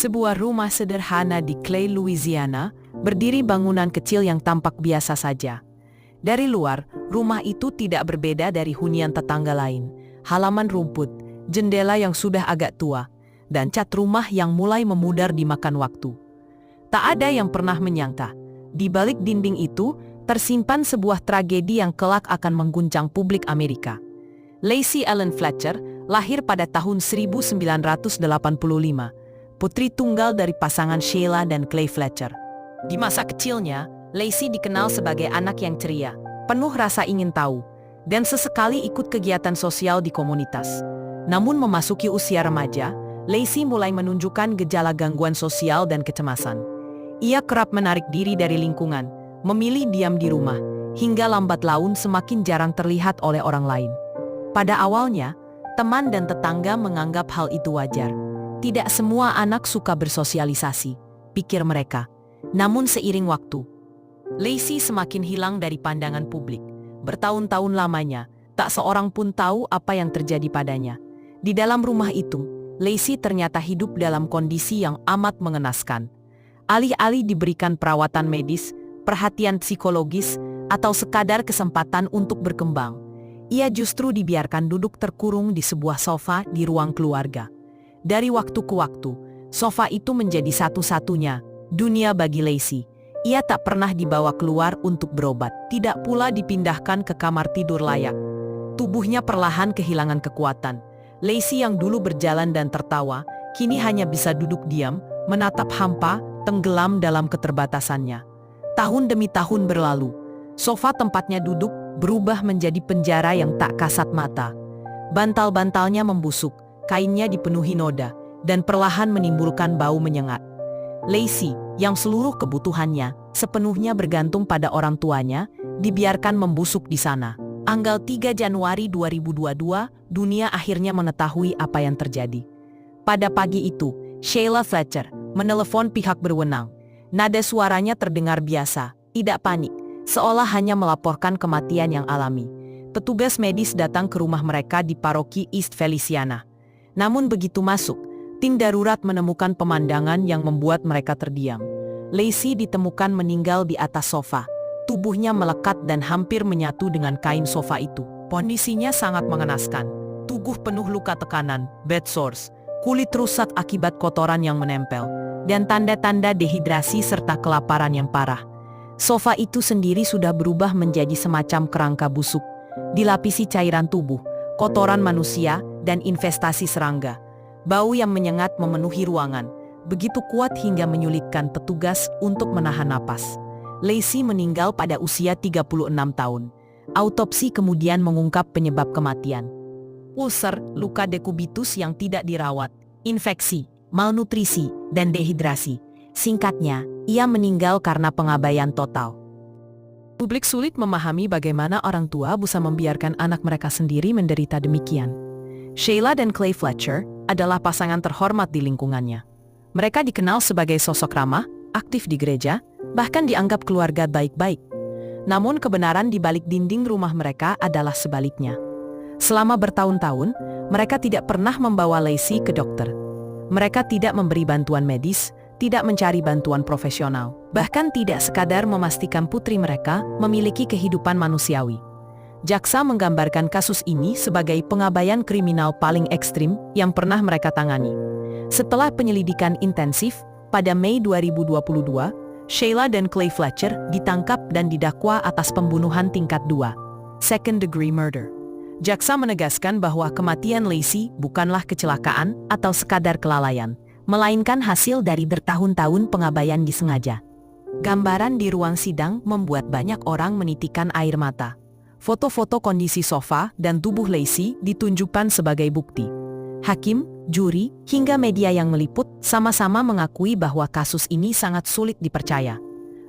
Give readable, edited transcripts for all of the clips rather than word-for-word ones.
Sebuah rumah sederhana di Clay, Louisiana, berdiri bangunan kecil yang tampak biasa saja. Dari luar, rumah itu tidak berbeda dari hunian tetangga lain. Halaman rumput, jendela yang sudah agak tua, dan cat rumah yang mulai memudar dimakan waktu. Tak ada yang pernah menyangka, di balik dinding itu, tersimpan sebuah tragedi yang kelak akan mengguncang publik Amerika. Lacey Ellen Fletcher lahir pada tahun 1985. Putri tunggal dari pasangan Sheila dan Clay Fletcher. Di masa kecilnya, Lacey dikenal sebagai anak yang ceria, penuh rasa ingin tahu, dan sesekali ikut kegiatan sosial di komunitas. Namun memasuki usia remaja, Lacey mulai menunjukkan gejala gangguan sosial dan kecemasan. Ia kerap menarik diri dari lingkungan, memilih diam di rumah, hingga lambat laun semakin jarang terlihat oleh orang lain. Pada awalnya, teman dan tetangga menganggap hal itu wajar. Tidak semua anak suka bersosialisasi, pikir mereka. Namun seiring waktu, Lacey semakin hilang dari pandangan publik. Bertahun-tahun lamanya, tak seorang pun tahu apa yang terjadi padanya. Di dalam rumah itu, Lacey ternyata hidup dalam kondisi yang amat mengenaskan. Alih-alih diberikan perawatan medis, perhatian psikologis, atau sekadar kesempatan untuk berkembang, ia justru dibiarkan duduk terkurung di sebuah sofa di ruang keluarga. Dari waktu ke waktu, sofa itu menjadi satu-satunya dunia bagi Lacey. Ia tak pernah dibawa keluar untuk berobat, tidak pula dipindahkan ke kamar tidur layak. Tubuhnya perlahan kehilangan kekuatan. Lacey yang dulu berjalan dan tertawa, kini hanya bisa duduk diam, menatap hampa, tenggelam dalam keterbatasannya. Tahun demi tahun berlalu, sofa tempatnya duduk berubah menjadi penjara yang tak kasat mata. Bantal-bantalnya membusuk, kainnya dipenuhi noda, dan perlahan menimbulkan bau menyengat. Lacey, yang seluruh kebutuhannya sepenuhnya bergantung pada orang tuanya, dibiarkan membusuk di sana. Tanggal 3 Januari 2022, dunia akhirnya mengetahui apa yang terjadi. Pada pagi itu, Sheila Fletcher menelepon pihak berwenang. Nada suaranya terdengar biasa, tidak panik, seolah hanya melaporkan kematian yang alami. Petugas medis datang ke rumah mereka di paroki East Feliciana. Namun begitu masuk, tim darurat menemukan pemandangan yang membuat mereka terdiam. Lacey ditemukan meninggal di atas sofa. Tubuhnya melekat dan hampir menyatu dengan kain sofa itu. Kondisinya sangat mengenaskan. Tubuh penuh luka tekanan, bed sores, kulit rusak akibat kotoran yang menempel, dan tanda-tanda dehidrasi serta kelaparan yang parah. Sofa itu sendiri sudah berubah menjadi semacam kerangka busuk, dilapisi cairan tubuh, kotoran manusia, dan investasi serangga. Bau yang menyengat memenuhi ruangan, begitu kuat hingga menyulitkan petugas untuk menahan napas. Lacey meninggal pada usia 36 tahun. Autopsi kemudian mengungkap penyebab kematian. Ulcer, luka dekubitus yang tidak dirawat, infeksi, malnutrisi, dan dehidrasi. Singkatnya, ia meninggal karena pengabaian total. Publik sulit memahami bagaimana orang tua bisa membiarkan anak mereka sendiri menderita demikian. Sheila dan Clay Fletcher adalah pasangan terhormat di lingkungannya. Mereka dikenal sebagai sosok ramah, aktif di gereja, bahkan dianggap keluarga baik-baik. Namun kebenaran di balik dinding rumah mereka adalah sebaliknya. Selama bertahun-tahun, mereka tidak pernah membawa Lacey ke dokter. Mereka tidak memberi bantuan medis, tidak mencari bantuan profesional, bahkan tidak sekadar memastikan putri mereka memiliki kehidupan manusiawi. Jaksa menggambarkan kasus ini sebagai pengabaian kriminal paling ekstrim yang pernah mereka tangani. Setelah penyelidikan intensif, pada Mei 2022, Sheila dan Clay Fletcher ditangkap dan didakwa atas pembunuhan tingkat 2, second degree murder. Jaksa menegaskan bahwa kematian Lacey bukanlah kecelakaan atau sekadar kelalaian, melainkan hasil dari bertahun-tahun pengabaian disengaja. Gambaran di ruang sidang membuat banyak orang menitikan air mata. Foto-foto kondisi sofa dan tubuh Lacey ditunjukkan sebagai bukti. Hakim, juri, hingga media yang meliput sama-sama mengakui bahwa kasus ini sangat sulit dipercaya.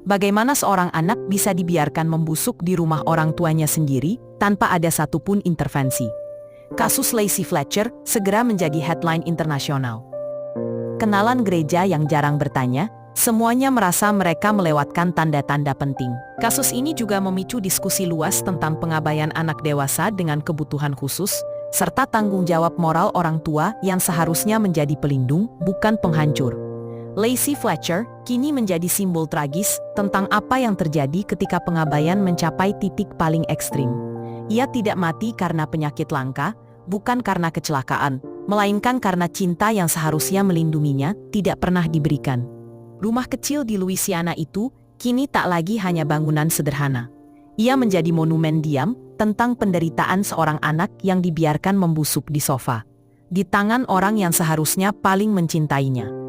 Bagaimana seorang anak bisa dibiarkan membusuk di rumah orang tuanya sendiri tanpa ada satupun intervensi? Kasus Lacey Fletcher segera menjadi headline internasional. Kenalan gereja yang jarang bertanya, semuanya merasa mereka melewatkan tanda-tanda penting. Kasus ini juga memicu diskusi luas tentang pengabaian anak dewasa dengan kebutuhan khusus, serta tanggung jawab moral orang tua yang seharusnya menjadi pelindung, bukan penghancur. Lacey Fletcher kini menjadi simbol tragis tentang apa yang terjadi ketika pengabaian mencapai titik paling ekstrim. Ia tidak mati karena penyakit langka, bukan karena kecelakaan, melainkan karena cinta yang seharusnya melindunginya tidak pernah diberikan. Rumah kecil di Louisiana itu kini tak lagi hanya bangunan sederhana. Ia menjadi monumen diam tentang penderitaan seorang anak yang dibiarkan membusuk di sofa, di tangan orang yang seharusnya paling mencintainya.